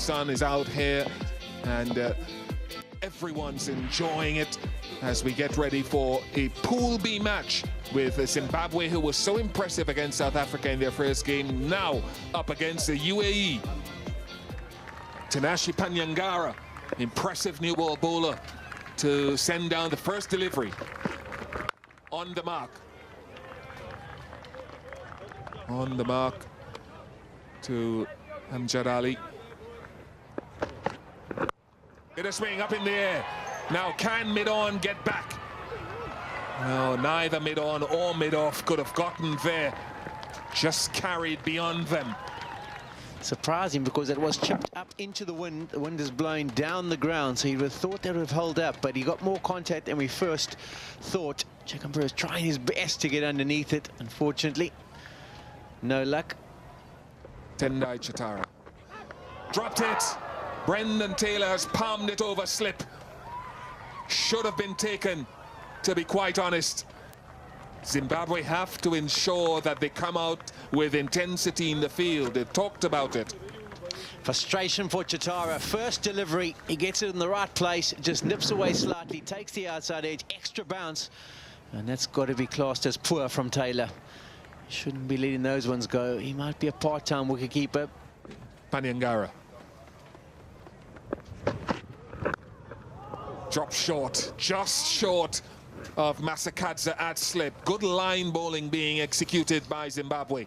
sun is out here, and everyone's enjoying it as we get ready for a Pool B match with Zimbabwe, who was so impressive against South Africa in their first game, now up against the UAE. Tinashe Panyangara, impressive new ball bowler, to send down the first delivery. On the mark. On the mark to Amjad Ali. Bit of swing up in the air. Now can mid-on get back? No, neither mid-on or mid-off could have gotten there. Just carried beyond them. Surprising, because it was chipped up into the wind. The wind is blowing down the ground, so you would have thought that would have held up, but he got more contact than we first thought. Chikampura is trying his best to get underneath it. Unfortunately, no luck. Tendai Chatara dropped it. Brendan Taylor has palmed it over slip. Should have been taken, to be quite honest. Zimbabwe have to ensure that they come out with intensity in the field. They've talked about it. Frustration for Chatara. First delivery, he gets it in the right place, just nips away slightly, takes the outside edge, extra bounce, and that's got to be classed as poor from Taylor. Shouldn't be letting those ones go. He might be a part-time wicketkeeper. Panyangara. Drop short, just short of Masakadza at slip. Good line bowling being executed by Zimbabwe.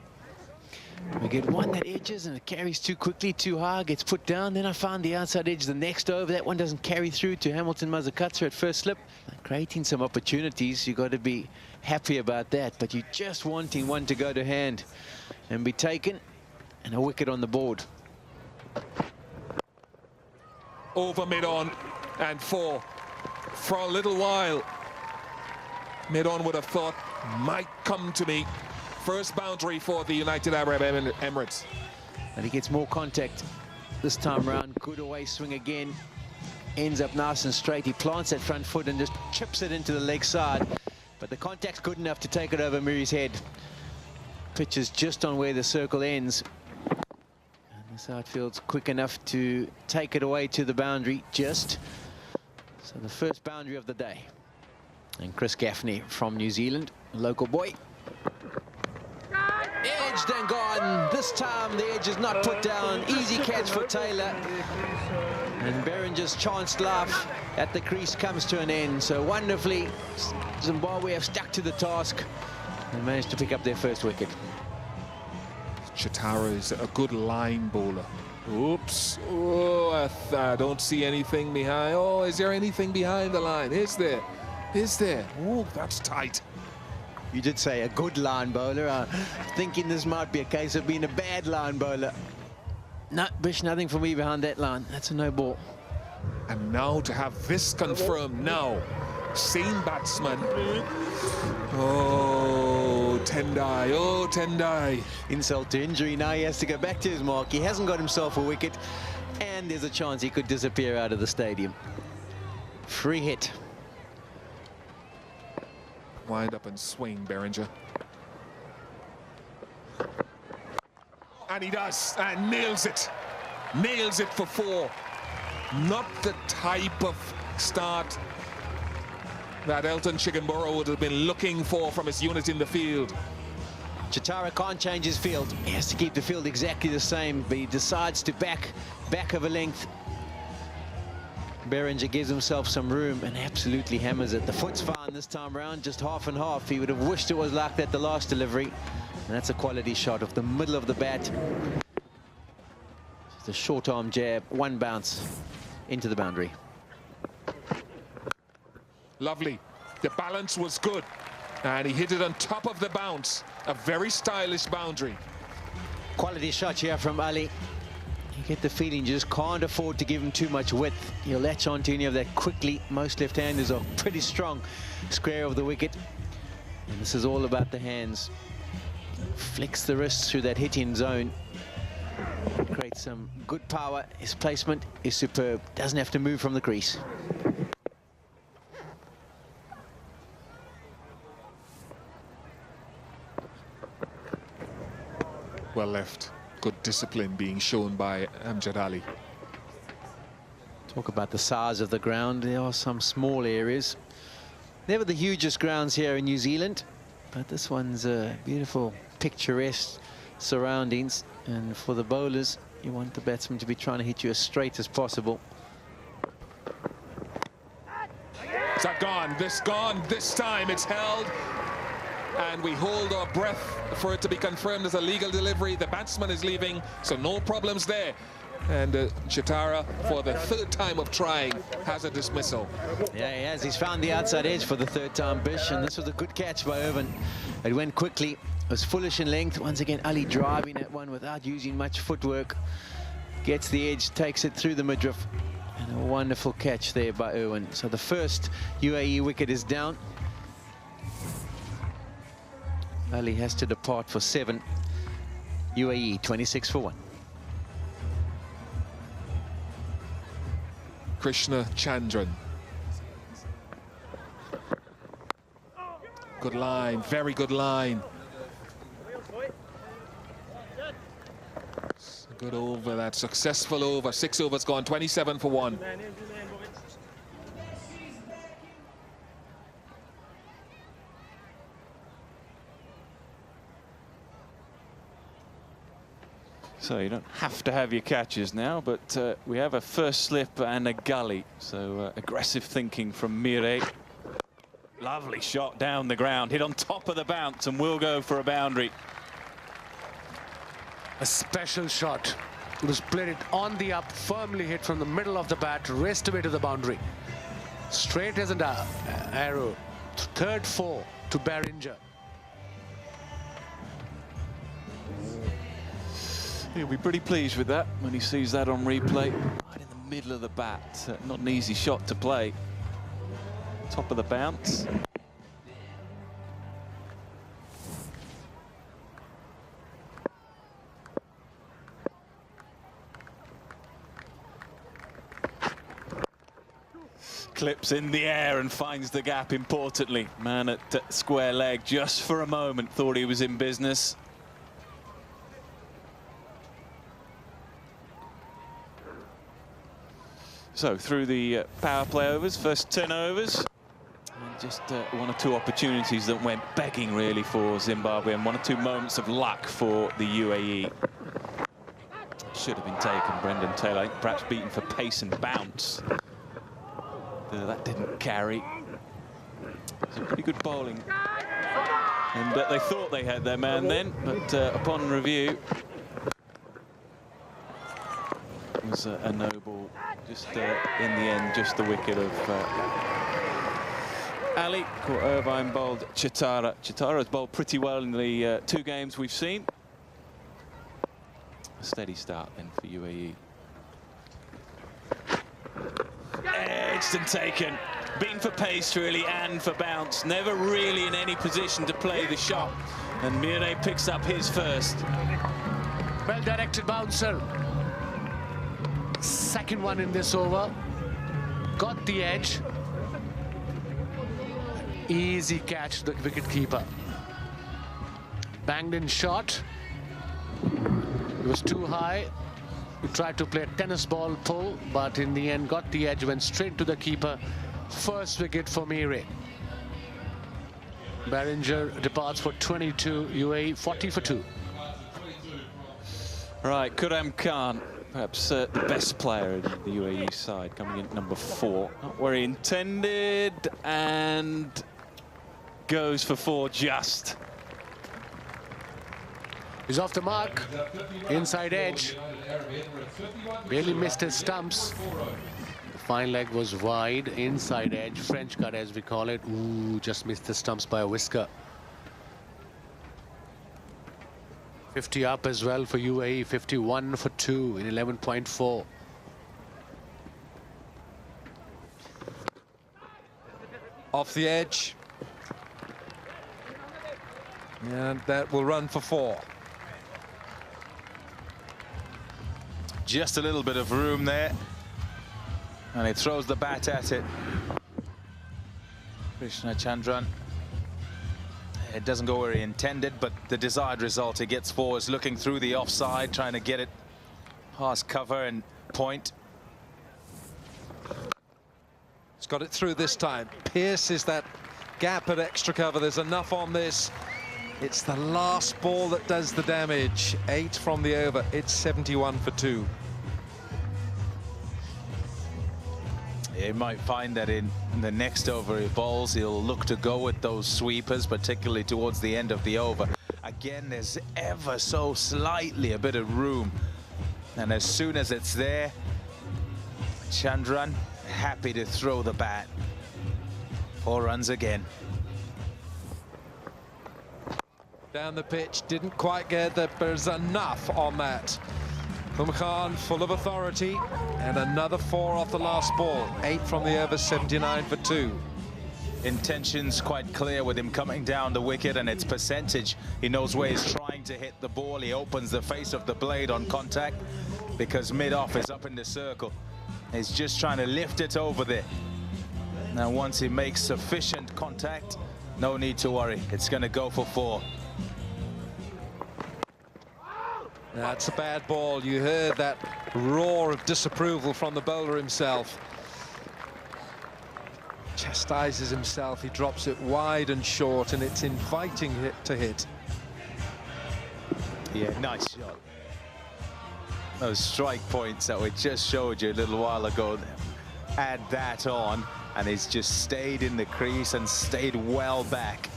We get one that edges and it carries too quickly, too high, gets put down. Then I found the outside edge the next over. That one doesn't carry through to Hamilton Masakadza at first slip. Creating some opportunities, you've got to be happy about that, but you're just wanting one to go to hand and be taken, and a wicket on the board. Over mid-on and four. For a little while, mid-on would have thought, might come to me. First boundary for the United Arab Emirates. And he gets more contact this time round. Good away swing again. Ends up nice and straight. He plants that front foot and just chips it into the leg side. But the contact's good enough to take it over Muri's head. Pitch is just on where the circle ends. And this outfield's quick enough to take it away to the boundary just. So the first boundary of the day. And Chris Gaffney from New Zealand, a local boy. Edged and gone. This time the edge is not put down. Easy catch for Taylor. And Berenger's chanced life at the crease comes to an end. So wonderfully, Zimbabwe have stuck to the task and managed to pick up their first wicket. Chatara is a good line bowler. Oops. Oh, I don't see anything behind. Oh, is there anything behind the line? Is there? Is there? Oh, that's tight. You did say a good line bowler. I'm thinking this might be a case of being a bad line bowler. No, Bish, nothing for me behind that line. That's a no ball. And now to have this confirmed now. Same batsman. Oh, Tendai. Oh, Tendai. Insult to injury. Now he has to go back to his mark. He hasn't got himself a wicket. And there's a chance he could disappear out of the stadium. Free hit. Wind up and swing, Berenger. And he does, and nails it. Nails it for four. Not the type of start that Elton Chigumbura would have been looking for from his unit in the field. Chatara can't change his field. He has to keep the field exactly the same, but he decides to back of a length. Berenger gives himself some room and absolutely hammers it. The foot's fine this time round, just half and half. He would have wished it was like that the last delivery. And that's a quality shot off the middle of the bat. Just a short arm jab, one bounce into the boundary. Lovely. The balance was good. And he hit it on top of the bounce. A very stylish boundary. Quality shot here from Ali. You get the feeling you just can't afford to give him too much width. You'll latch on to any of that quickly. Most left-handers are pretty strong. Square of the wicket. And this is all about the hands. Flicks the wrists through that hitting zone. Creates some good power. His placement is superb. Doesn't have to move from the crease. Well left. Good discipline being shown by Amjad Ali. Talk about the size of the ground. There are some small areas. Never the hugest grounds here in New Zealand, but this one's a beautiful, picturesque surroundings. And for the bowlers, you want the batsman to be trying to hit you as straight as possible. Is that gone? This time it's held. And we hold our breath for it to be confirmed as a legal delivery. The batsman is leaving, so no problems there. And Chitara, for the third time of trying, has a dismissal. Yeah, he has. He's found the outside edge for the third time, Bish, and this was a good catch by Irvin. It went quickly. It was foolish in length. Once again, Ali driving at one without using much footwork. Gets the edge, takes it through the midriff. And a wonderful catch there by Irwin. So the first UAE wicket is down. Ali has to depart for 7. UAE 26 for 1. Krishna Chandran. Good line, very good line. Good over, that successful over. 6 overs gone, 27 for 1. So you don't have to have your catches now, but we have a first slip and a gully. So aggressive thinking from Mire. Lovely shot down the ground, hit on top of the bounce, and will go for a boundary. A special shot. It was played it on the up, firmly hit from the middle of the bat, raced away to the boundary. Straight as an arrow. Third 4 to Barringer. He'll be pretty pleased with that when he sees that on replay. Right in the middle of the bat. Not an easy shot to play. Top of the bounce. Clips in the air and finds the gap importantly. Man at square leg just for a moment thought he was in business. So through the power play overs, first 10 overs, and just 1 or 2 opportunities that went begging really for Zimbabwe, and 1 or 2 moments of luck for the UAE. Should have been taken, Brendan Taylor, I think perhaps beaten for pace and bounce. That didn't carry. It's a pretty good bowling. And they thought they had their man then, but upon review, it was a no ball. Just in the end, just the wicket of Ali. Caught Irvine, bowled Chitara. Chitara's bowled pretty well in the 2 games we've seen. A steady start then for UAE. Edged and taken. Been for pace really and for bounce. Never really in any position to play the shot. And Mire picks up his first. Well directed bouncer. Second one in this over. Got the edge. Easy catch, the wicketkeeper. Banged in shot. It was too high. He tried to play a tennis ball pull, but in the end got the edge, went straight to the keeper. First wicket for Mire. Barringer departs for 22, UAE 40 for 2. Right, Khurram Khan, perhaps the best player in the UAE side, coming in at number 4. Not where he intended, and goes for 4 just. He's off the mark. Inside edge. Barely missed his stumps. The fine leg was wide. Inside edge. French cut as we call it. Ooh, just missed the stumps by a whisker. 50 up as well for UAE. 51 for 2 in 11.4. Off the edge. And that will run for 4. Just a little bit of room there, and he throws the bat at it. Krishna Chandran. It doesn't go where he intended, but the desired result. He gets 4, is looking through the offside, trying to get it past cover and point. He's got it through this time. Pierces that gap at extra cover. There's enough on this. It's the last ball that does the damage. 8 from the over. It's 71 for 2. You might find that in the next over he bowls, he'll look to go with those sweepers, particularly towards the end of the over. Again, there's ever so slightly a bit of room. And as soon as it's there, Chandran happy to throw the bat. 4 runs again. Down the pitch, didn't quite get there, but there's enough on that. Khan full of authority, and another 4 off the last ball. 8 from the over, 79 for 2. Intentions quite clear with him coming down the wicket, and its percentage. He knows where he's trying to hit the ball. He opens the face of the blade on contact because mid-off is up in the circle. He's just trying to lift it over there. Now once he makes sufficient contact, no need to worry. It's going to go for 4. That's a bad ball. You heard that roar of disapproval from the bowler himself. Chastises himself. He drops it wide and short, and it's inviting it to hit. Yeah, nice shot. Those strike points that we just showed you a little while ago, add that on, and he's just stayed in the crease and stayed well back.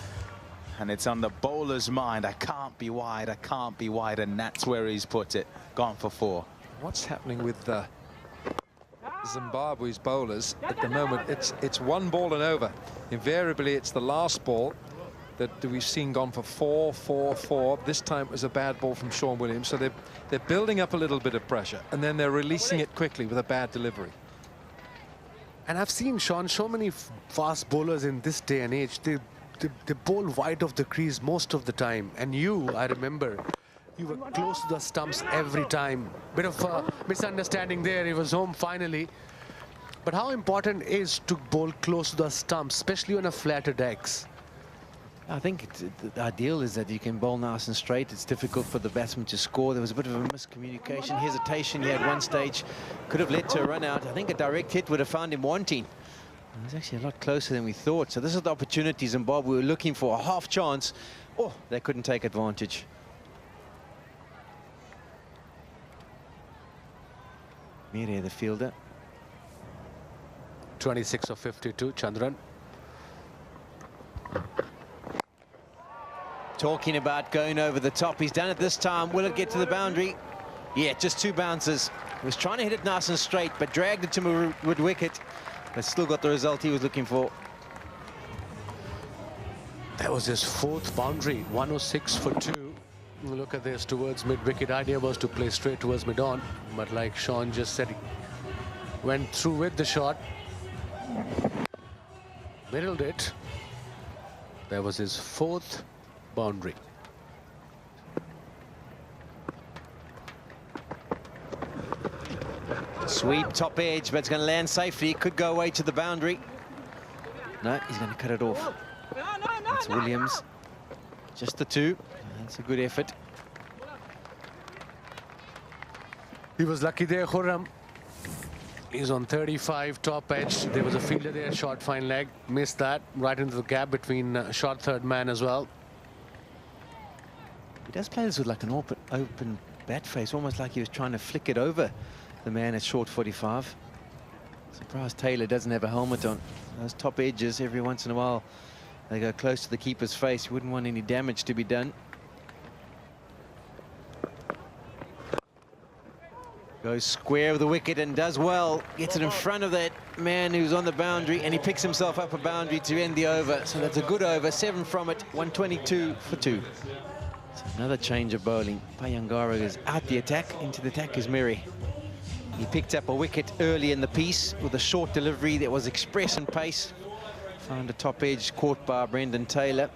And it's on the bowler's mind. I can't be wide, I can't be wide, and that's where he's put it. Gone for 4. What's happening with Zimbabwe's bowlers at the moment? It's 1 ball and over. Invariably, it's the last ball that we've seen gone for 4, 4, 4. This time it was a bad ball from Sean Williams. So they're building up a little bit of pressure, and then they're releasing it quickly with a bad delivery. And I've seen, Sean, so many fast bowlers in this day and age. They bowl wide of the crease most of the time. And you, I remember, you were close to the stumps every time. Bit of a misunderstanding there. He was home finally. But how important is to bowl close to the stumps, especially on a flatter decks? I think the ideal is that you can bowl nice and straight. It's difficult for the batsman to score. There was a bit of a miscommunication, hesitation he had one stage. Could have led to a run out. I think a direct hit would have found him wanting. It was actually a lot closer than we thought. So this is the opportunity Zimbabwe were looking for, a half chance. Oh, they couldn't take advantage. Mere, the fielder. 26 of 52, Chandran. Talking about going over the top. He's done it this time. Will it get to the boundary? Yeah, just 2 bounces. He was trying to hit it nice and straight, but dragged it to mid wicket. But still got the result he was looking for. That was his 4th boundary, 106 for 2. Look at this, towards mid-wicket. Idea was to play straight towards mid-on, but like Sean just said, he went through with the shot. Middled it. That was his 4th boundary. Sweep, top edge, but it's going to land safely. It could go away to the boundary. No, he's going to cut it off. That's Williams. Just the 2. That's a good effort. He was lucky there, Khurram. He's on 35, top edge. There was a fielder there, short fine leg. Missed that, right into the gap between short third man as well. He does play this with like an open bat face, almost like he was trying to flick it over the man at short 45. Surprised Taylor doesn't have a helmet on. Those top edges, every once in a while, they go close to the keeper's face. You wouldn't want any damage to be done. Goes square of the wicket and does well. Gets it in front of that man who's on the boundary, and he picks himself up a boundary to end the over. So that's a good over. 7 from it, 122 for 2. So another change of bowling. Payangara is out the attack. Into the attack is Miri. He picked up a wicket early in the piece with a short delivery that was express and pace. Found a top edge caught by Brendan Taylor.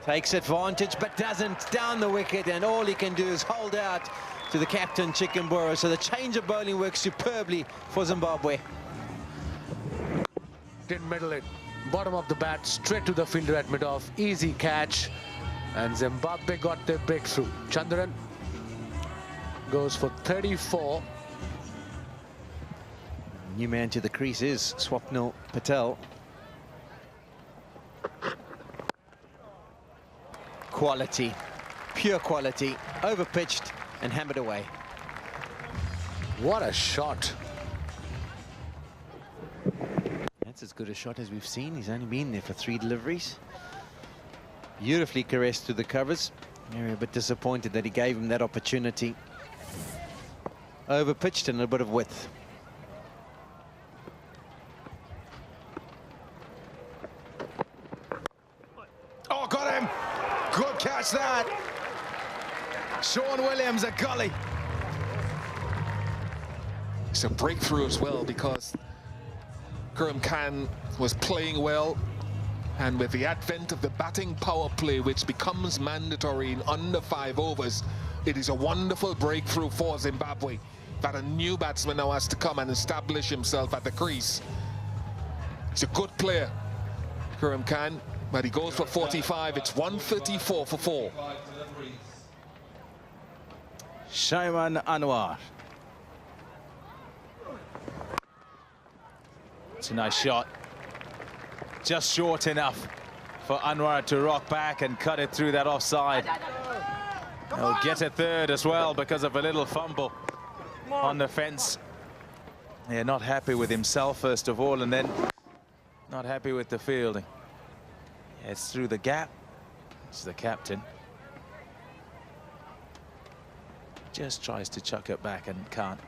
Takes advantage, but doesn't, down the wicket, and all he can do is hold out to the captain, Chickenborough. So the change of bowling works superbly for Zimbabwe. Didn't middle it. Bottom of the bat, straight to the fielder at mid-off. Easy catch. And Zimbabwe got their breakthrough. Chandran goes for 34. New man to the crease is Swapnil Patel. Quality, pure quality, overpitched and hammered away. What a shot. That's as good a shot as we've seen. He's only been there for 3 deliveries. Beautifully caressed through the covers. Maybe a bit disappointed that he gave him that opportunity. Overpitched and a bit of width. Oh, got him! Good catch that! Sean Williams, a gully. It's a breakthrough as well, because Karim Khan was playing well, and with the advent of the batting power play, which becomes mandatory in under 5 overs, it is a wonderful breakthrough for Zimbabwe, that a new batsman now has to come and establish himself at the crease. He's a good player, Karim Khan, but he goes for 45. It's 134 for 4. Shaiman Anwar. It's a nice shot. Just short enough for Anwar to rock back and cut it through that offside. He'll get a third as well because of a little fumble on the fence. Yeah, not happy with himself first of all, and then not happy with the fielding. Yeah, it's through the gap. It's the captain. Just tries to chuck it back and can't.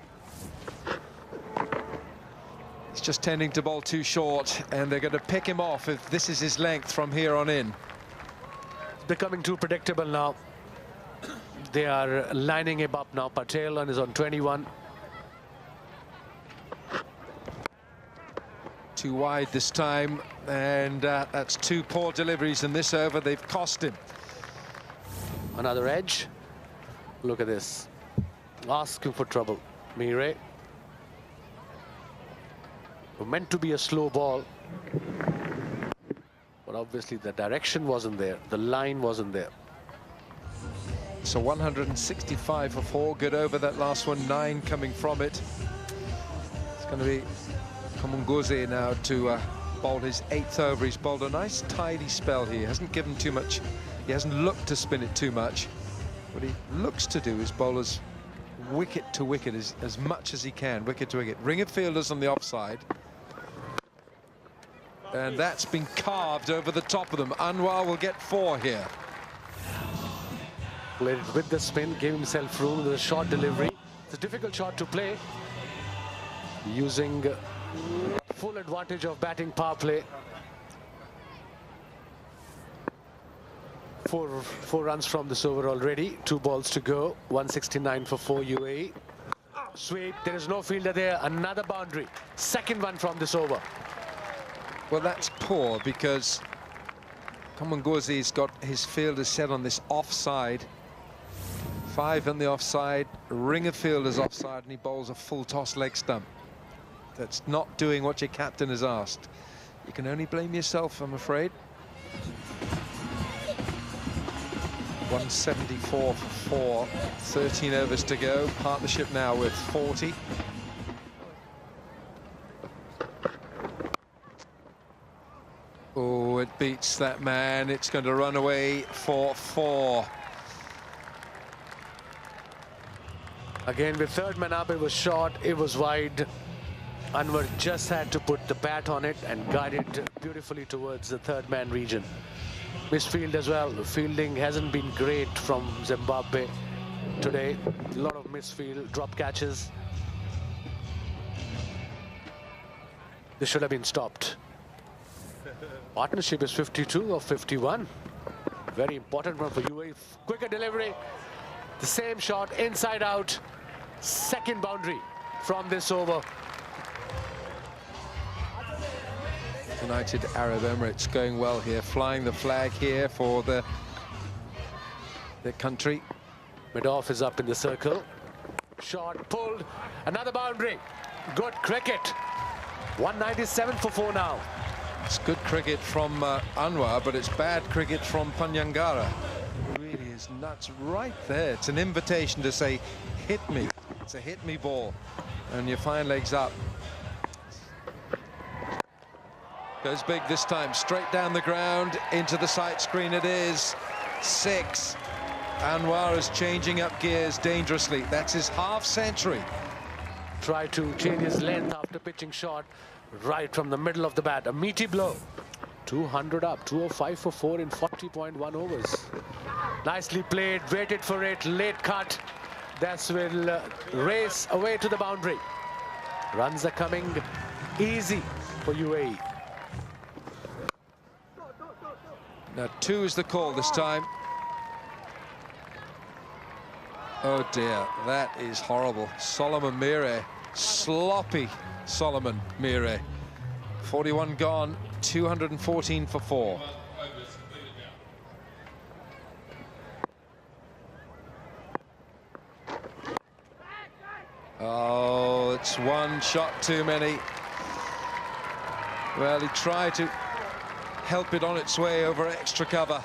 He's just tending to bowl too short, and they're going to pick him off if this is his length from here on in. It's becoming too predictable now. They are lining him up now. Patel is on 21. Too wide this time, and that's 2 poor deliveries in this over. They've cost him. Another edge. Look at this. Asking for trouble. Mire. Meant to be a slow ball, but obviously the direction wasn't there. The line wasn't there. So 165 for 4. Good over that last one. 9 coming from it. It's going to be Kamunguzi now to bowl his 8th over. He's bowled a nice tidy spell here. He hasn't given too much. He hasn't looked to spin it too much. What he looks to do is bowl as wicket to wicket as much as he can. Wicket to wicket. Ring of fielders on the offside. And that's been carved over the top of them. Anwar will get 4 here. Played it with the spin, gave himself room with a short delivery. It's a difficult shot to play. Using full advantage of batting power play. 4 runs from this over already. 2 balls to go. 169 for 4 UAE. Sweep. There is no fielder there. Another boundary. 2nd one from this over. Well, that's poor because Kamunguzi's got his fielders set on this offside. 5 on the offside, ring of fielders offside, and he bowls a full toss leg stump. That's not doing what your captain has asked. You can only blame yourself, I'm afraid. 174 for 4, 13 overs to go. Partnership now with 40. Oh, it beats that man. It's going to run away for 4. Again, with 3rd man up, it was short, it was wide. Anwar just had to put the bat on it and guide it beautifully towards the 3rd man region. Misfield as well. The fielding hasn't been great from Zimbabwe today. A lot of misfield, drop catches. This should have been stopped. Partnership is 52 or 51. Very important one for UAE. Quicker delivery. The same shot, inside out. 2nd boundary from this over. United Arab Emirates going well here, flying the flag here for the country. Mid-off is up in the circle. Shot pulled. Another boundary. Good cricket. 197 for 4 now. It's good cricket from Anwar, but it's bad cricket from Panyangara. It really is nuts right there. It's an invitation to say, hit me. It's a hit me ball. And your fine legs up. Goes big this time, straight down the ground, into the sight screen it is. 6. Anwar is changing up gears dangerously. That's his half century. Try to change his length after pitching shot right from the middle of the bat. A meaty blow. 200 up, 205 for 4 in 40.1 overs. Nicely played, waited for it, late cut. That will race away to the boundary. Runs are coming easy for UAE. Now 2 is the call this time. Oh dear, that is horrible. Solomon Mire, sloppy Solomon Mire. 41 gone, 214 for 4. Oh, it's one shot too many. Well, he tried to help it on its way over extra cover,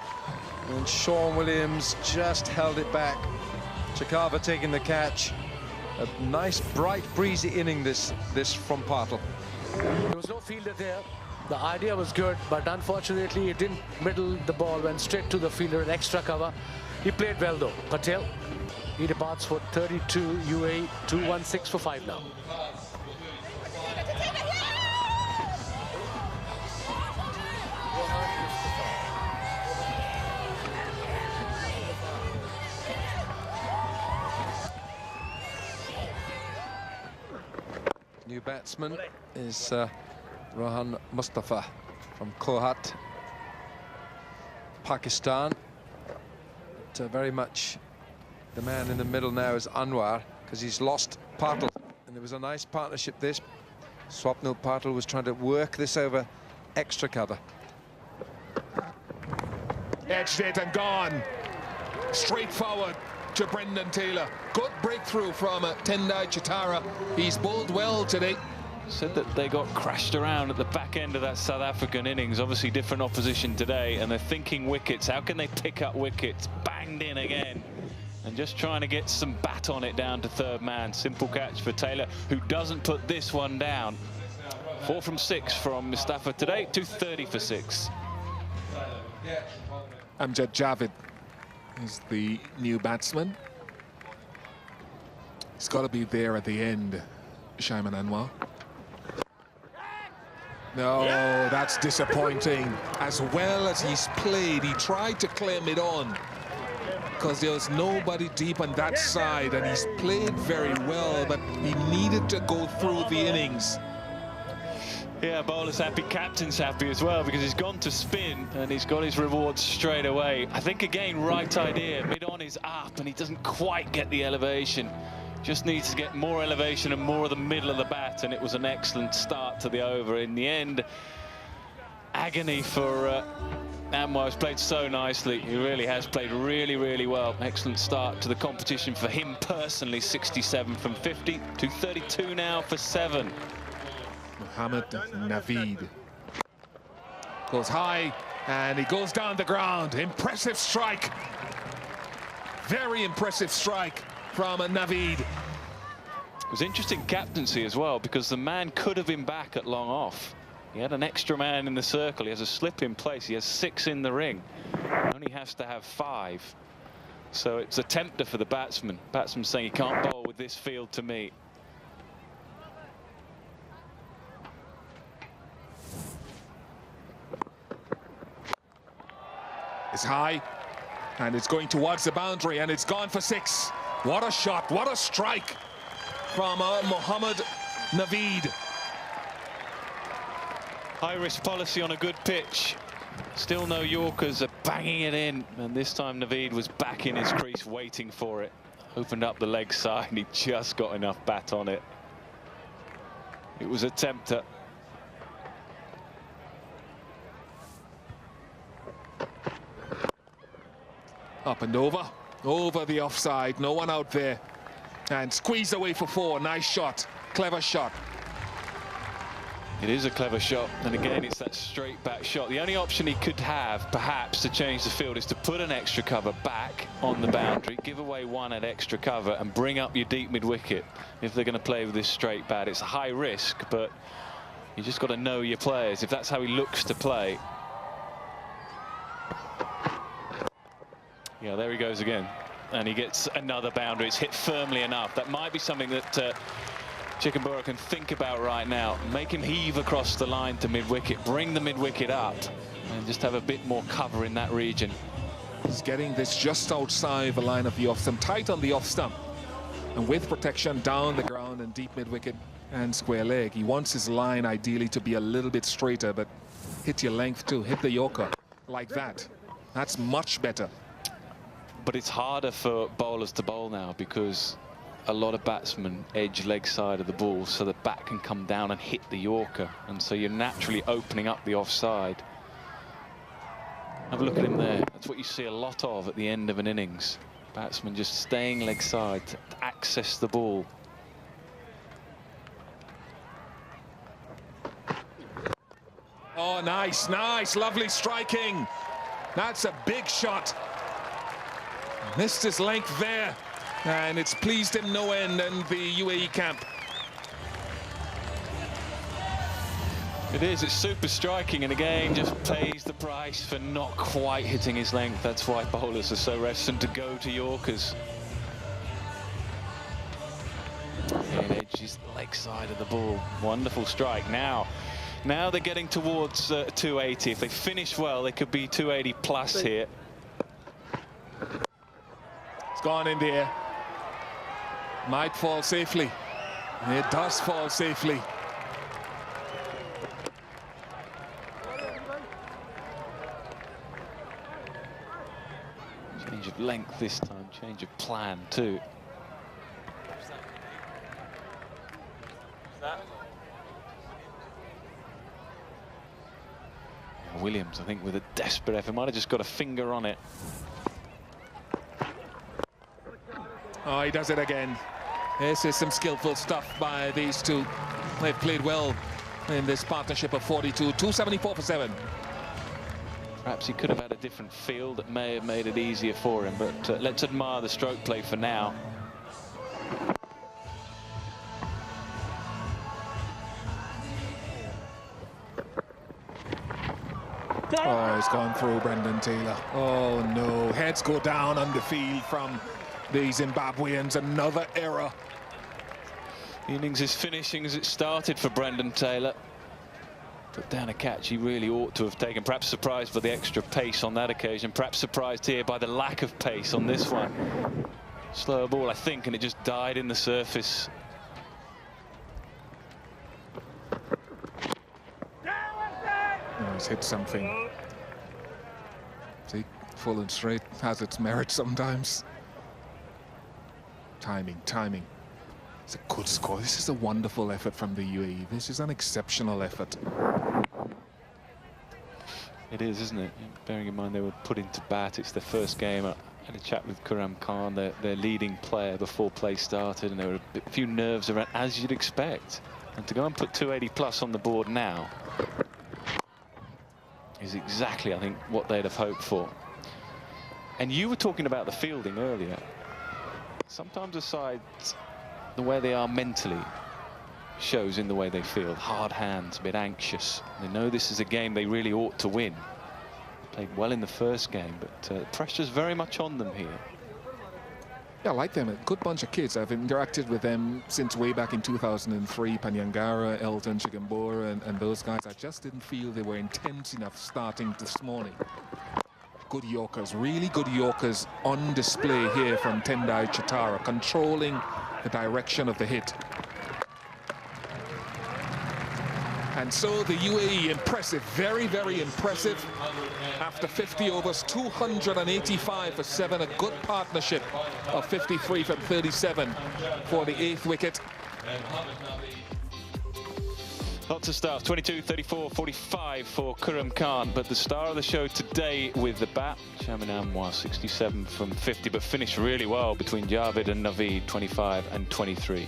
and Sean Williams just held it back. Chakava taking the catch. A nice, bright, breezy inning this from Patel. There was no fielder there. The idea was good, but unfortunately it didn't middle the ball, went straight to the fielder in extra cover. He played well though. Patel, he departs for 32, UAE 216 for 5 now. New batsman is Rohan Mustafa from Kohat, Pakistan. But, very much the man in the middle now is Anwar, because he's lost Patel. And there was a nice partnership this. Swapnil Patel was trying to work this over extra cover. Edged it and gone. Straight forward to Brendan Taylor. Good breakthrough from Tendai Chitara. He's bowled well today. Said that they got crashed around at the back end of that South African innings. Obviously different opposition today, and they're thinking wickets. How can they pick up wickets? Banged in again. And just trying to get some bat on it down to third man. Simple catch for Taylor, who doesn't put this one down. 4 from 6 from Mustafa today, 230 for 6. Amjad Javid is the new batsman. He's got to be there at the end, Shaiman Anwar. No, that's disappointing. As well as he's played, he tried to claim it on because there was nobody deep on that side, and he's played very well, but he needed to go through the innings. Yeah, bowler's happy, captain's happy as well, because he's gone to spin and he's got his rewards straight away. I think, again, right idea. Mid-on is up and he doesn't quite get the elevation. Just needs to get more elevation and more of the middle of the bat, and it was an excellent start to the over. In the end, agony for Anwar. Has played so nicely. He really has played really, really well. Excellent start to the competition for him personally. 67 from 50 to 32 now for 7. Mohammed Naveed goes high and he goes down the ground. Impressive strike. Very impressive strike from Naveed. It was interesting captaincy as well, because the man could have been back at long off. He had an extra man in the circle. He has a slip in place. He has 6 in the ring. Only has to have 5. So it's a tempter for the batsman. Batsman saying he can't bowl with this field to me. It's high and it's going towards the boundary, and it's gone for 6. What a shot, what a strike from Mohammed Naveed. High-risk policy on a good pitch. Still no Yorkers are banging it in, and this time Naveed was back in his crease waiting for it. Opened up the leg side, he just got enough bat on it. It was a tempter. Up and over the offside, no one out there, and squeezed away for 4. Nice shot, clever shot. It is a clever shot, and again it's that straight back shot. The only option he could have perhaps to change the field is to put an extra cover back on the boundary, give away 1 at extra cover and bring up your deep mid wicket if they're going to play with this straight bat. It's a high risk, but You just got to know your players. If that's how he looks to play. Yeah, there he goes again. And he gets another boundary. It's hit firmly enough. That might be something that Chickenborough can think about right now. Make him heave across the line to mid-wicket. Bring the mid-wicket up. And just have a bit more cover in that region. He's getting this just outside the line of the off stump, tight on the off stump. And with protection down the ground and deep mid-wicket and square leg. He wants his line ideally to be a little bit straighter, but hit your length too. Hit the Yorker like that. That's much better. But it's harder for bowlers to bowl now because a lot of batsmen edge leg side of the ball so the bat can come down and hit the Yorker. And so you're naturally opening up the offside. Have a look at him there. That's what you see a lot of at the end of an innings. Batsmen just staying leg side to access the ball. Oh, nice, nice, lovely striking. That's a big shot. Missed his length there, and it's pleased him no end in the UAE camp. It is, it's super striking, and again just pays the price for not quite hitting his length. That's why bowlers are so reticent to go to Yorkers. And edges the leg side of the ball. Wonderful strike. Now they're getting towards 280. If they finish well, they could be 280 plus here. It's gone in the air. Might fall safely. It does fall safely. Change of length this time, change of plan too. Williams, I think, with a desperate effort, might have just got a finger on it. Oh, he does it again. This is some skillful stuff by these two. They've played well in this partnership of 42, 274 for 7. Perhaps he could have had a different field that may have made it easier for him, but let's admire the stroke play for now. Oh, he's gone through Brendan Taylor. Oh, no. Heads go down on the field from the Zimbabweans. Another error. The innings is finishing as it started for Brendan Taylor. Put down a catch he really ought to have taken. Perhaps surprised by the extra pace on that occasion. Perhaps surprised here by the lack of pace on this one. Slower ball, I think, and it just died in the surface. Oh, he's hit something. See, full and straight has its merit sometimes. Timing, timing. It's a good score. This is a wonderful effort from the UAE. This is an exceptional effort. It is, isn't it? Bearing in mind they were put into bat. It's their first game. I had a chat with Khurram Khan, their leading player, before play started, and there were a few nerves around, as you'd expect. And to go and put 280 plus on the board now is exactly, I think, what they'd have hoped for. And you were talking about the fielding earlier. Sometimes a side, the way they are mentally, shows in the way they feel. Hard hands, a bit anxious. They know this is a game they really ought to win. Played well in the first game, but pressure's very much on them here. Yeah, I like them. A good bunch of kids. I've interacted with them since way back in 2003. Panyangara, Elton, Chickenborough, and those guys. I just didn't feel they were intense enough starting this morning. Good Yorkers, really good Yorkers on display here from Tendai Chitara, controlling the direction of the hit. And so the UAE, impressive, very, very impressive. After 50 overs, 285 for 7, a good partnership of 53 from 37 for the 8th wicket. Lots of stars, 22, 34, 45 for Khurram Khan, but the star of the show today with the bat, Chaman Anwar, 67 from 50, but finished really well between Javed and Naveed, 25 and 23.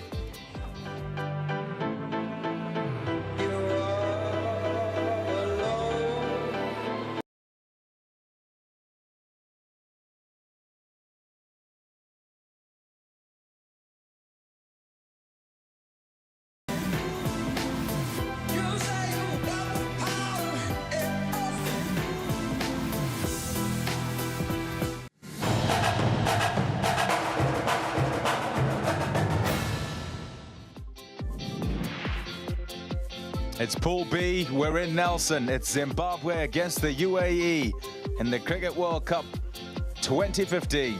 You say It's Pool B. We're in Nelson. It's Zimbabwe against the UAE in the Cricket World Cup 2015.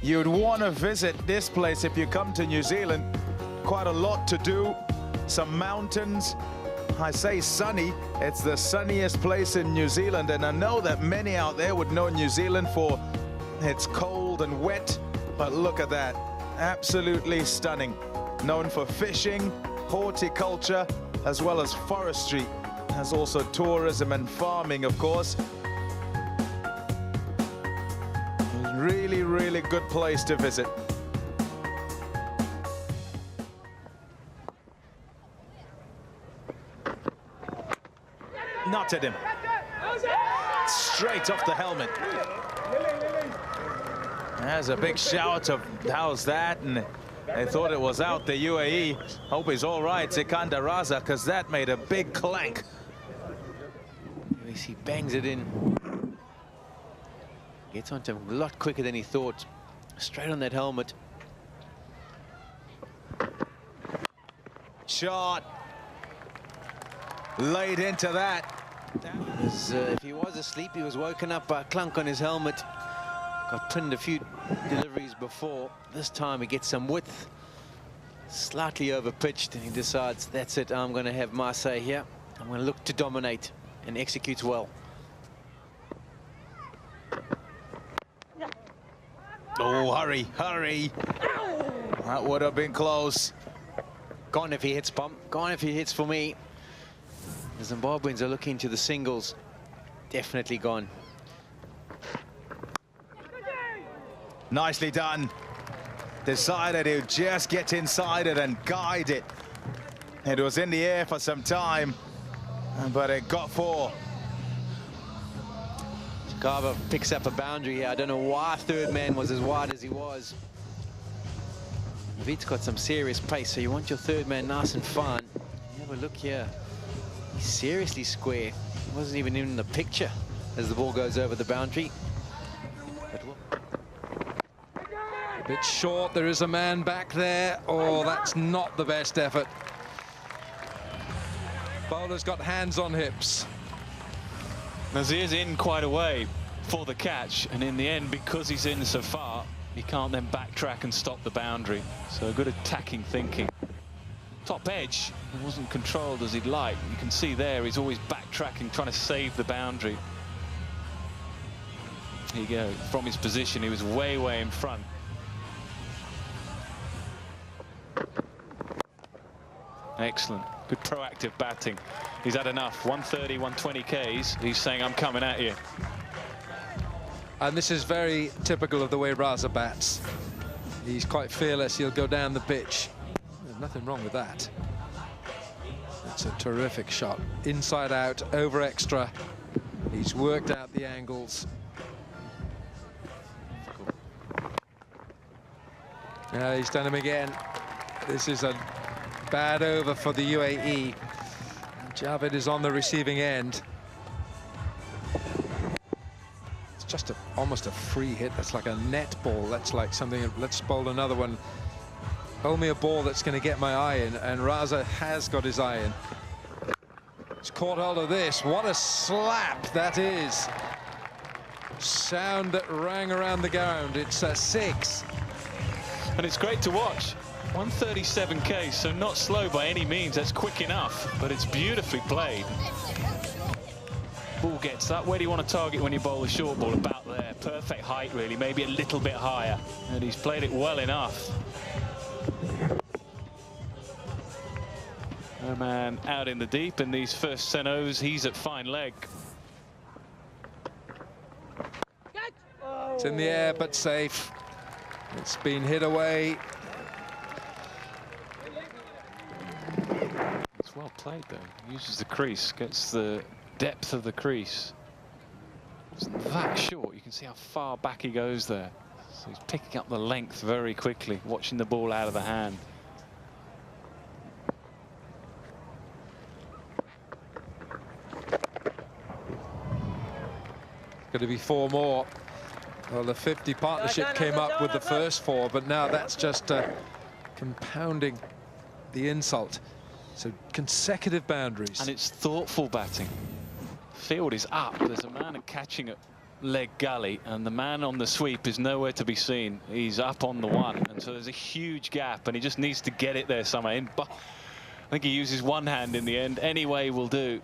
You'd want to visit this place if you come to New Zealand. Quite a lot to do. Some mountains. I say sunny. It's the sunniest place in New Zealand, and I know that many out there would know New Zealand for its cold and wet, but look at that. Absolutely stunning. Known for fishing, horticulture, as well as forestry. Has also tourism and farming, of course. Really, really good place to visit. Not at him. Straight off the helmet. There's a big shout of how's that, and they thought it was out, the UAE. Hope he's all right, Sikandar Raza, because that made a big clank. He bangs it in. Gets onto him a lot quicker than he thought. Straight on that helmet. Shot. Laid into that. If he was asleep, he was woken up by a clunk on his helmet. Got pinned a few deliveries before. This time he gets some width. Slightly over-pitched, and he decides, that's it, I'm going to have my say here. I'm going to look to dominate, and executes well. Oh, hurry, hurry. That would have been close. Gone if he hits, Pom. Gone if he hits for me. The Zimbabweans are looking to the singles. Definitely gone. Nicely done. Decided to just get inside it and guide it. It was in the air for some time, but it got four. Carver picks up a boundary here. I don't know why third man was as wide as he was. Naveed's got some serious pace, so you want your third man nice and fine. Have a look here. He's seriously square. He wasn't even in the picture as the ball goes over the boundary. A bit short, there is a man back there. Oh, that's not the best effort. Bowler's got hands on hips. Nazir's in quite a way for the catch, and in the end, because he's in so far, he can't then backtrack and stop the boundary. So good attacking thinking. Top edge, it wasn't controlled as he'd like. You can see there, he's always backtracking, trying to save the boundary. Here you go, from his position, he was way, way in front. Excellent, good proactive batting. He's had enough, 130, 120 Ks. He's saying, I'm coming at you. And this is very typical of the way Raza bats. He's quite fearless, he'll go down the pitch. There's nothing wrong with that. It's a terrific shot. Inside out, over extra. He's worked out the angles. Yeah, he's done him again. This is a bad over for the UAE. Javed is on the receiving end. It's just almost a free hit. That's like a net ball. That's like something. Let's bowl another one. Bowl me a ball that's going to get my eye in, and Raza has got his eye in. He's caught hold of this. What a slap that is. Sound that rang around the ground. It's a 6. And it's great to watch. 137 Ks, so not slow by any means. That's quick enough, but it's beautifully played. Ball gets up. Where do you want to target when you bowl a short ball? About there. Perfect height, really. Maybe a little bit higher. And he's played it well enough. No man out in the deep, and these first Senos, he's at fine leg. It's in the air, but safe. It's been hit away. It's well played, though. Uses the crease, gets the depth of the crease. It's that short. You can see how far back he goes there. So he's picking up the length very quickly, watching the ball out of the hand. Going to be 4 more. Well, the 50 partnership came up with the first 4, but now that's just compounding the insult. So consecutive boundaries. And it's thoughtful batting. Field is up. There's a man catching at leg gully, and the man on the sweep is nowhere to be seen. He's up on the one, and so there's a huge gap, and he just needs to get it there somewhere. I think he uses one hand in the end. Any way will do.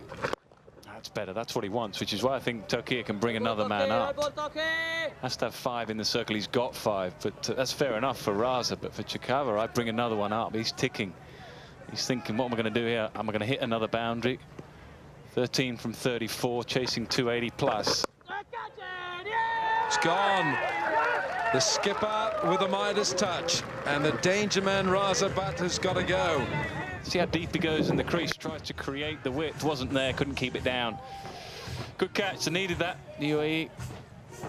That's better. That's what he wants, which is why I think Turkey can bring another man up. Has to have 5 in the circle. He's got 5, but that's fair enough for Raza. But for Chakava, I'd bring another one up. He's ticking. He's thinking, what am I going to do here? Am I going to hit another boundary? 13 from 34, chasing 280 plus. It's gone. The skipper with a Midas touch, and the danger man Raza Bhatt has got to go. See how deep he goes in the crease, tries to create the width, wasn't there, couldn't keep it down. Good catch, they needed that, the UAE.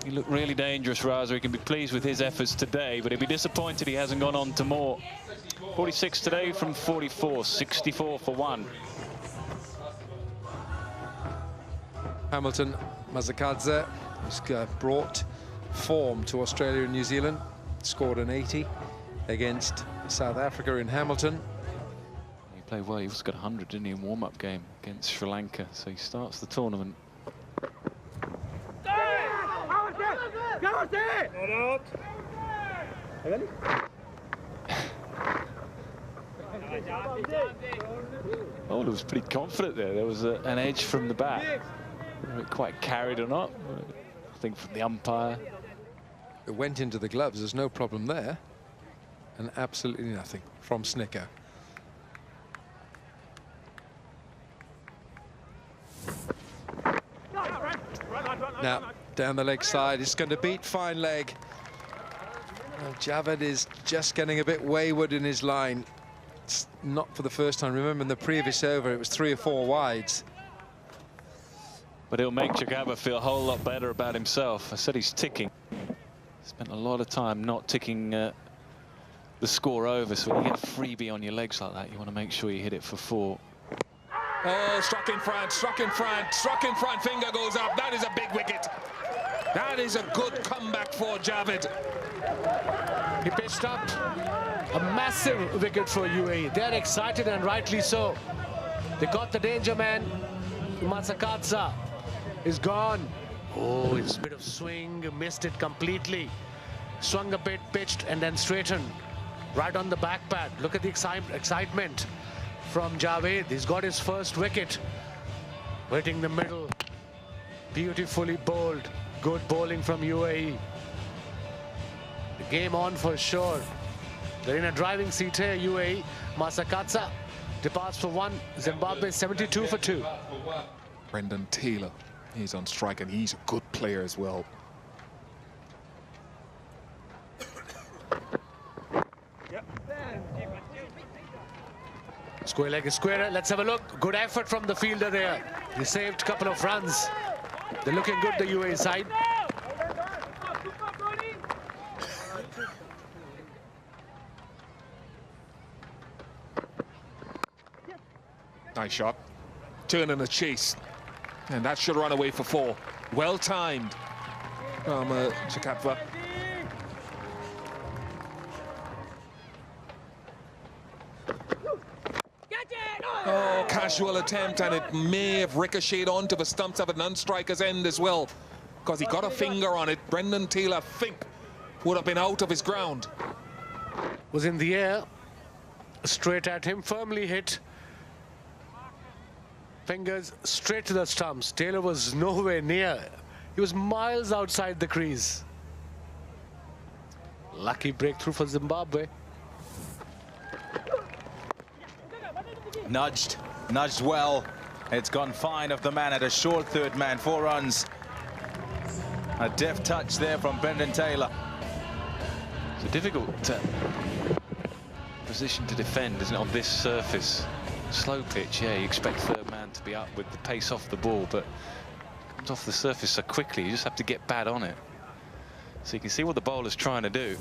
He looked really dangerous, Raza. He can be pleased with his efforts today, but he'll be disappointed he hasn't gone on to more. 46 today from 44, 64 for 1. Hamilton Mazakadze has brought form to Australia and New Zealand, scored an 80 against South Africa in Hamilton. He played well. He also got 100, didn't he, in warm-up game against Sri Lanka. So he starts the tournament. Bowler was pretty confident there. There was an edge from the bat. Whether it quite carried or not, I think from the umpire. It went into the gloves. There's no problem there. And absolutely nothing from Snicker. Now, down the leg side, it's going to beat fine leg. Well, Javed is just getting a bit wayward in his line. It's not for the first time. Remember, in the previous over, it was 3 or 4 wides. But it'll make Chakaba feel a whole lot better about himself. I said he's ticking. Spent a lot of time not ticking the score over. So when you get a freebie on your legs like that, you want to make sure you hit it for 4. Oh, struck in front, struck in front, struck in front. Finger goes up. That is a big wicket. That is a good comeback for Javed. He pitched up a massive wicket for UAE. They're excited, and rightly so. They got the danger man. Mazakadze is gone. Oh, it's a bit of swing, missed it completely. Swung a bit, pitched, and then straightened. Right on the back pad. Look at the excitement from Javed. He's got his first wicket. Hitting the middle. Beautifully bowled. Good bowling from UAE. The game on for sure. They're in a driving seat here, UAE. Mazakadze departs for 1. Zimbabwe 72 for 2. Brendan Taylor, he's on strike, and he's a good player as well. Square leg is square. Let's have a look. Good effort from the fielder there. He saved a couple of runs. They're looking good, the UAE side. Nice shot. Turn and a chase. And that should run away for 4. Well timed from Chakatva. Oh, casual attempt, and it may have ricocheted onto the stumps of an non-striker's end as well, because he got a finger on it. Brendan Taylor, I think, would have been out of his ground. Was in the air, straight at him, firmly hit. Fingers straight to the stumps. Taylor was nowhere near. He was miles outside the crease. Lucky breakthrough for Zimbabwe. Nudged well. It's gone fine of the man at a short third man, 4 runs. A deft touch there from Brendan Taylor. It's a difficult position to defend, isn't it, on this surface? Slow pitch, yeah, you expect third man to be up with the pace off the ball, but it comes off the surface so quickly, you just have to get bad on it. So you can see what the bowler's trying to do.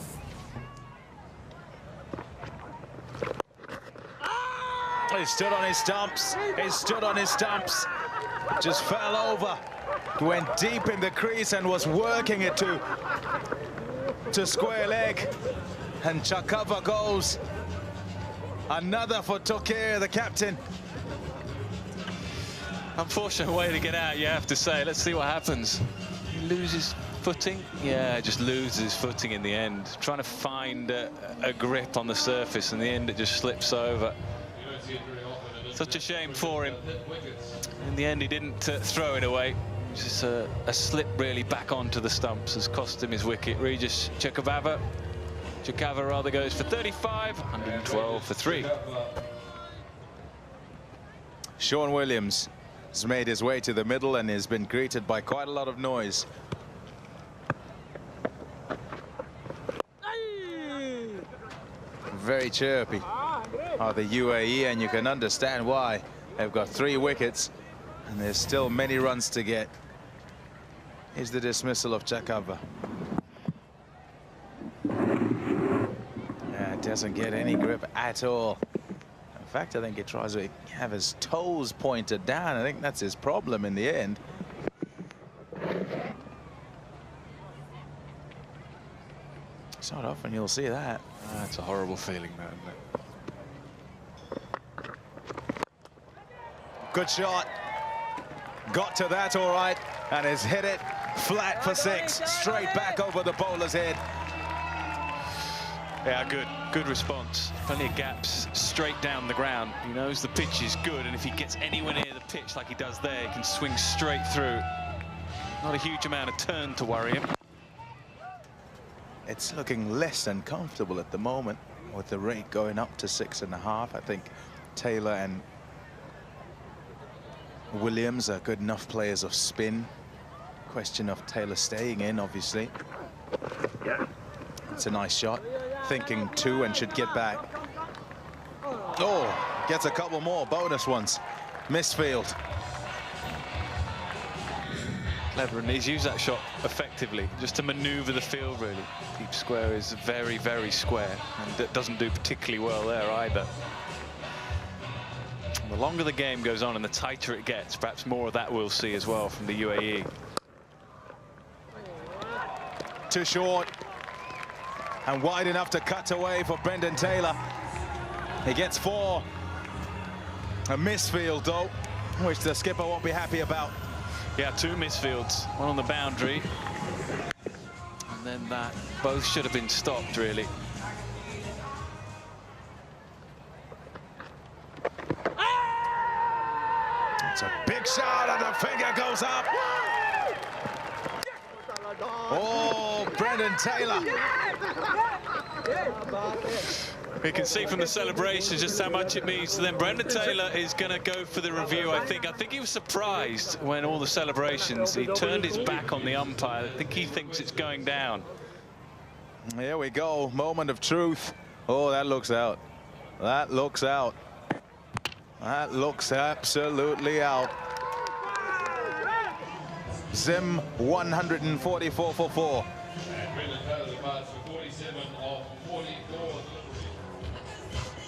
He stood on his stumps. He stood on his stumps. Just fell over. Went deep in the crease and was working it to square leg. And Chakava goes. Another for Tokir, the captain. Unfortunate way to get out, you have to say. Let's see what happens. He loses footing. Yeah, just loses footing in the end. Trying to find a grip on the surface. In the end, it just slips over. Such a shame for him. In the end, he didn't throw it away. Just a slip really back onto the stumps has cost him his wicket. Regis Chakava rather goes for 35, 112 for 3. Sean Williams has made his way to the middle and has been greeted by quite a lot of noise. Very chirpy are the UAE, and you can understand why. They've got 3 wickets and there's still many runs to get. Here's the dismissal of Chakava. Yeah, it doesn't get any grip at all. In fact, I think he tries to have his toes pointed down. I think that's his problem in the end. It's not often you'll see that. That's a horrible feeling, man. Good shot. Got to that all right, and has hit it flat for 6, straight back over the bowler's head. Yeah, good response. Plenty of gaps straight down the ground. He knows the pitch is good, and if he gets anywhere near the pitch like he does there, he can swing straight through. Not a huge amount of turn to worry him. It's looking less than comfortable at the moment, with the rate going up to 6.5. I think Taylor and Williams are good enough players of spin. Question of Taylor staying in, obviously. It's a nice shot. Thinking 2 and should get back. Oh, gets a couple more bonus ones. Misfield. Clever, and he's used that shot effectively, just to maneuver the field, really. Deep square is very, very square, and it doesn't do particularly well there either. The longer the game goes on and the tighter it gets, perhaps more of that we'll see as well from the UAE. Too short. And wide enough to cut away for Brendan Taylor. He gets 4. A misfield, though, which the skipper won't be happy about. Yeah, 2 misfields, one on the boundary. And then that, both should have been stopped, really. It's a big shot and the finger goes up. Oh, Brendan Taylor. We can see from the celebrations just how much it means to them. Brendan Taylor is going to go for the review, I think. I think he was surprised when all the celebrations, he turned his back on the umpire. I think he thinks it's going down. Here we go, moment of truth. Oh, that looks out. That looks out. That looks absolutely out. Zim 144 for 4.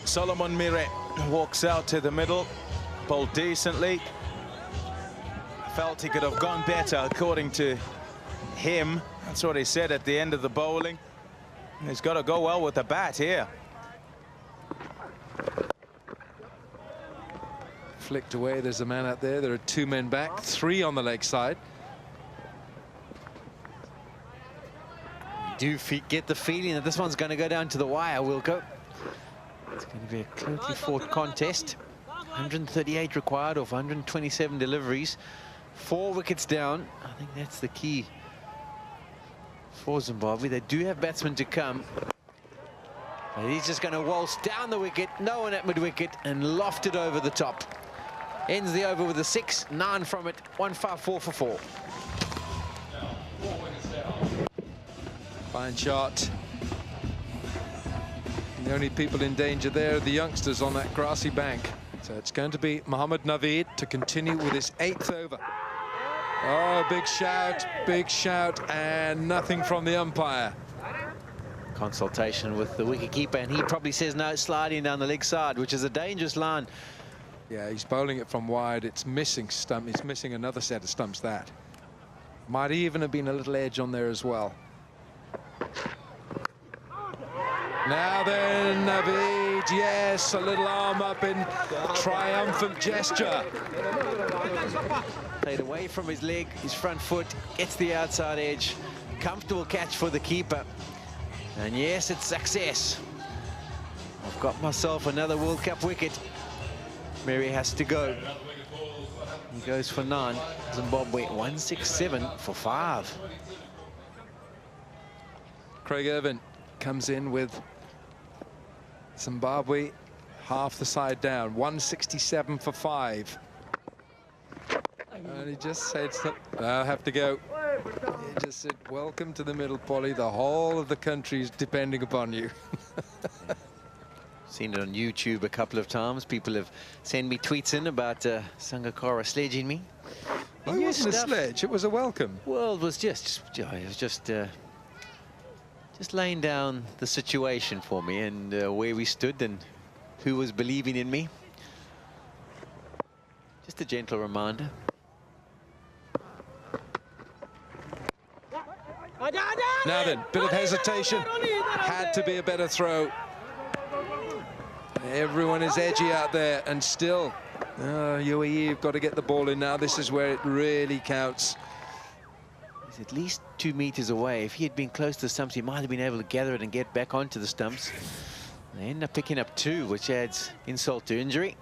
Solomon Mire walks out to the middle, bowled decently. Felt he could have gone better, according to him. That's what he said at the end of the bowling. He's got to go well with the bat here. Flicked away, there's a man out there. There are 2 men back, 3 on the leg side. You do get the feeling that this one's going to go down to the wire, Wilco. It's going to be a closely fought contest. 138 required off 127 deliveries. 4 wickets down. I think that's the key for Zimbabwe. They do have batsmen to come. And he's just going to waltz down the wicket, no one at mid-wicket, and loft it over the top. Ends the over with a 6, 9 from it, 154 for 4. Fine shot. The only people in danger there are the youngsters on that grassy bank. So it's going to be Mohammad Naveed to continue with his 8th over. Oh, big shout, and nothing from the umpire. Consultation with the wicketkeeper, and he probably says no, sliding down the leg side, which is a dangerous line. Yeah, he's bowling it from wide. It's missing stump. It's missing another set of stumps. That might even have been a little edge on there as well. Now then, Naveed, yes, a little arm up in triumphant gesture. Played away from his leg, his front foot, gets the outside edge. Comfortable catch for the keeper. And yes, it's success. I've got myself another World Cup wicket. Mary has to go. He goes for 9. Zimbabwe 167 for 5. Craig Irvin comes in with Zimbabwe half the side down, 167 for 5. And he just said, "I'll have to go." He just said, "Welcome to the middle, Polly. The whole of the country is depending upon you." Seen it on YouTube a couple of times. People have sent me tweets in about Sangakkara sledging me. It wasn't a sledge, it was a welcome. Well, it was just laying down the situation for me and where we stood and who was believing in me. Just a gentle reminder. Now then, bit of hesitation. Had to be a better throw. Everyone is edgy out there, and still, UAE have got to get the ball in now. This is where it really counts. He's at least 2 meters away. If he had been close to the stumps, he might have been able to gather it and get back onto the stumps. They end up picking up 2, which adds insult to injury.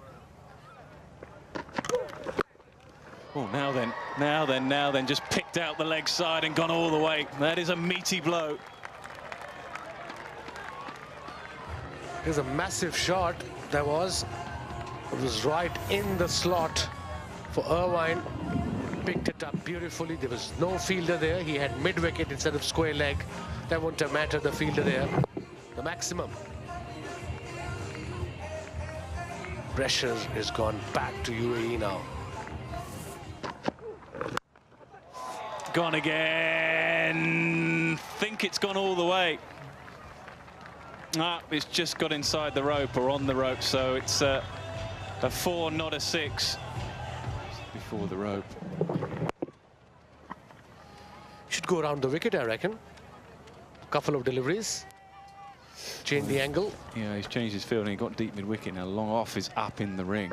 Oh, now then, just picked out the leg side and gone all the way. That is a meaty blow. Here's a massive shot. It was right in the slot for Irvine. Picked it up beautifully. There was no fielder there. He had mid-wicket instead of square leg. That wouldn't have mattered, the fielder there. The maximum. Pressure has gone back to UAE now. Gone again. Think it's gone all the way. It's just got inside the rope or on the rope, so it's a 4, not a 6. Before the rope. Should go around the wicket, I reckon. Couple of deliveries. Change the angle. Yeah, he's changed his field and he got deep mid-wicket. Now long off is up in the ring.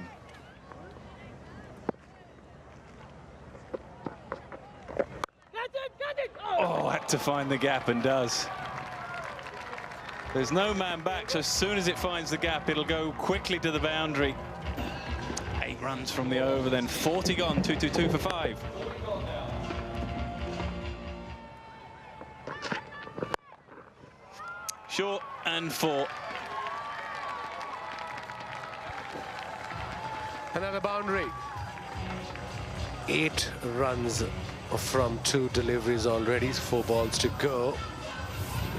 Oh, had to find the gap and does. There's no man back, so as soon as it finds the gap, it'll go quickly to the boundary. 8 runs from the over, then 40 gone, 2-2-2 for 5. Short and 4. Another boundary. 8 runs from 2 deliveries already. 4 balls to go.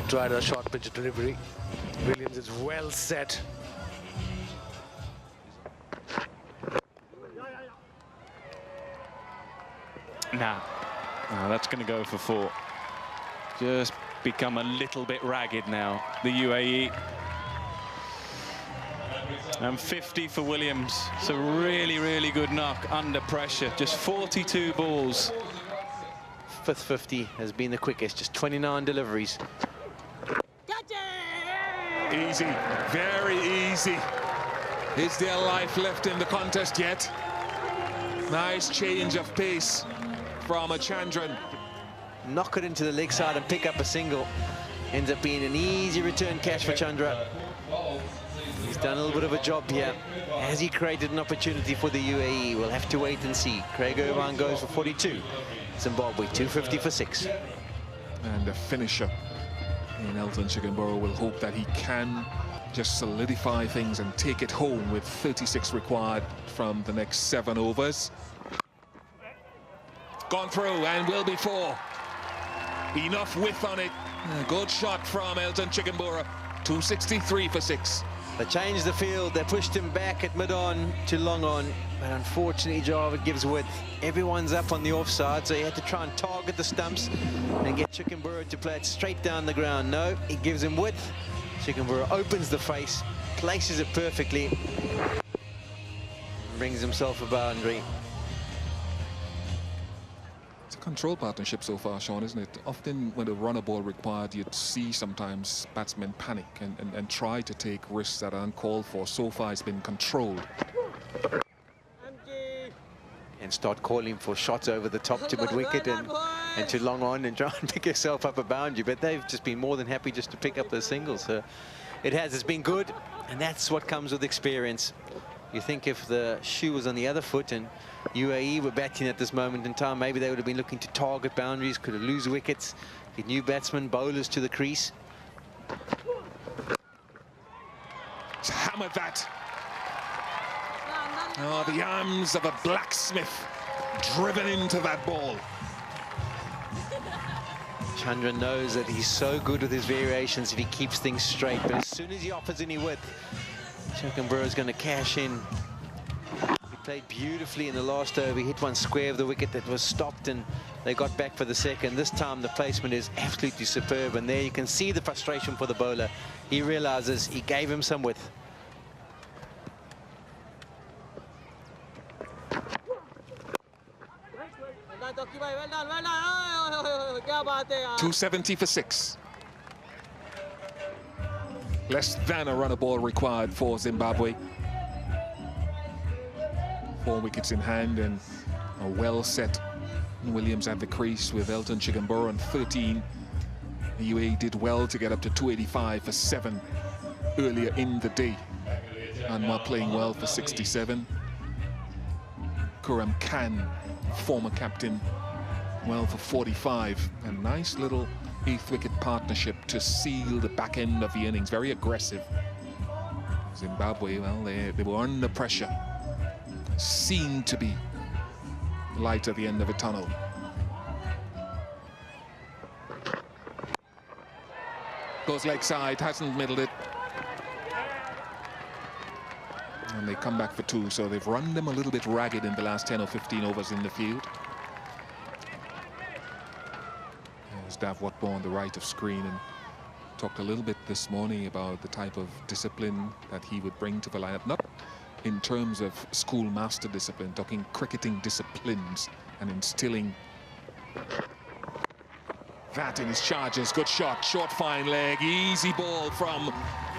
Tried a short pitch delivery. Williams is well set. Now, that's going to go for 4. Just become a little bit ragged now, the UAE. And 50 for Williams. It's a really, really good knock under pressure. Just 42 balls. 5th 50 has been the quickest, just 29 deliveries. Easy, very easy. Is there life left in the contest yet? Nice change of pace from Chandran. Knock it into the leg side and pick up a single. Ends up being an easy return catch for Chandra. He's done a little bit of a job here. Has he created an opportunity for the UAE? We'll have to wait and see. Craig Irvine goes for 42. Zimbabwe 250 for 6. And the finisher in Elton Chigumbura will hope that he can just solidify things and take it home with 36 required from the next 7 overs. Gone through and will be 4. Enough width on it. A good shot from Elton Chigumbura. 263 for 6. They changed the field. They pushed him back at mid-on to long-on. But unfortunately, Jarvid gives width. Everyone's up on the offside, so he had to try and target the stumps and get Chigumbura to play it straight down the ground. No, he gives him width. Chigumbura opens the face, places it perfectly, brings himself a boundary. It's control partnership so far, Sean, isn't it? Often when a runner ball required, you'd see sometimes batsmen panic and try to take risks that are uncalled for. So far it's been controlled. And start calling for shots over the top to mid-wicket and to long on and try and pick yourself up a boundary. But they've just been more than happy just to pick up those singles. So it's been good, and that's what comes with experience. You think if the shoe was on the other foot and UAE were batting at this moment in time, maybe they would have been looking to target boundaries, could have lose wickets, get new batsmen, bowlers to the crease. He's hammered that. Oh, the arms of a blacksmith driven into that ball. Chandra knows that he's so good with his variations if he keeps things straight, but as soon as he offers any width, Chickenborough is going to cash in. He played beautifully in the last over. He hit one square of the wicket that was stopped, and they got back for the second. This time the placement is absolutely superb, and there you can see the frustration for the bowler. He realizes he gave him some width. Well 270 for 6. Less than a runner ball required for Zimbabwe. 4 wickets in hand and a well set Williams at the crease with Elton Chigumbura on 13. The UAE did well to get up to 285 for 7 earlier in the day. Anwar playing well for 67. Kuram Khan, former captain, well for 45. A nice little 8th wicket partnership to seal the back end of the innings. Very aggressive. Zimbabwe, well, they were under pressure. Seemed to be light at the end of a tunnel. Goes leg side, hasn't middled it. And they come back for 2, so they've run them a little bit ragged in the last 10 or 15 overs in the field. There's Dav Watmore on the right of screen, and talked a little bit this morning about the type of discipline that he would bring to the lineup. Not in terms of schoolmaster discipline, talking cricketing disciplines and instilling that in his charges. Good shot, short fine leg, easy ball from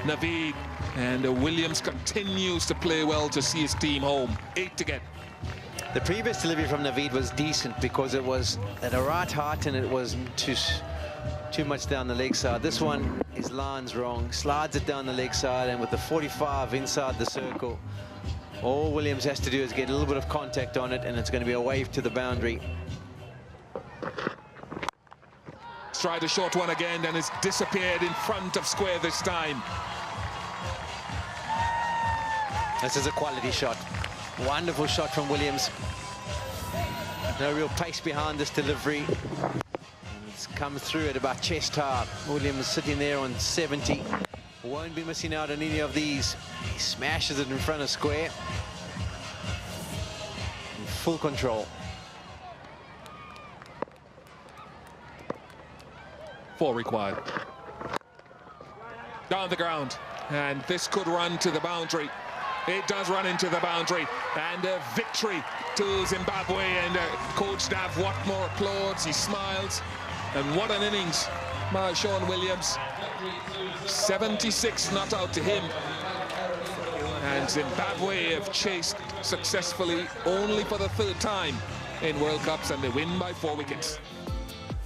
Naveed, and Williams continues to play well to see his team home. 8 to get. The previous delivery from Naveed was decent because it was at a right height and it wasn't too much down the leg side. This one, his line's wrong, slides it down the leg side, and with the 45 inside the circle, all Williams has to do is get a little bit of contact on it, and it's going to be a wave to the boundary. Tried a short one again, and it's disappeared in front of square this time. This is a quality shot. Wonderful shot from Williams. No real pace behind this delivery. It's come through at about chest high. Williams sitting there on 70. Won't be missing out on any of these. He smashes it in front of square. In full control. 4 required. Down the ground, and this could run to the boundary. It does run into the boundary, and a victory to Zimbabwe, and coach Dav Watmore applauds, he smiles, and what an innings by Sean Williams. 76 not out to him, and Zimbabwe have chased successfully only for the 3rd time in World Cups, and they win by 4 wickets.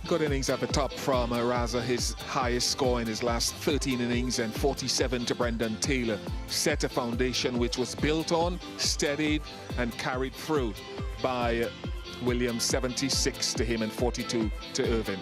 Good innings at the top from Raza, his highest score in his last 13 innings, and 47 to Brendan Taylor. Set a foundation which was built on, steadied and carried through by Williams. 76 to him and 42 to Irvin.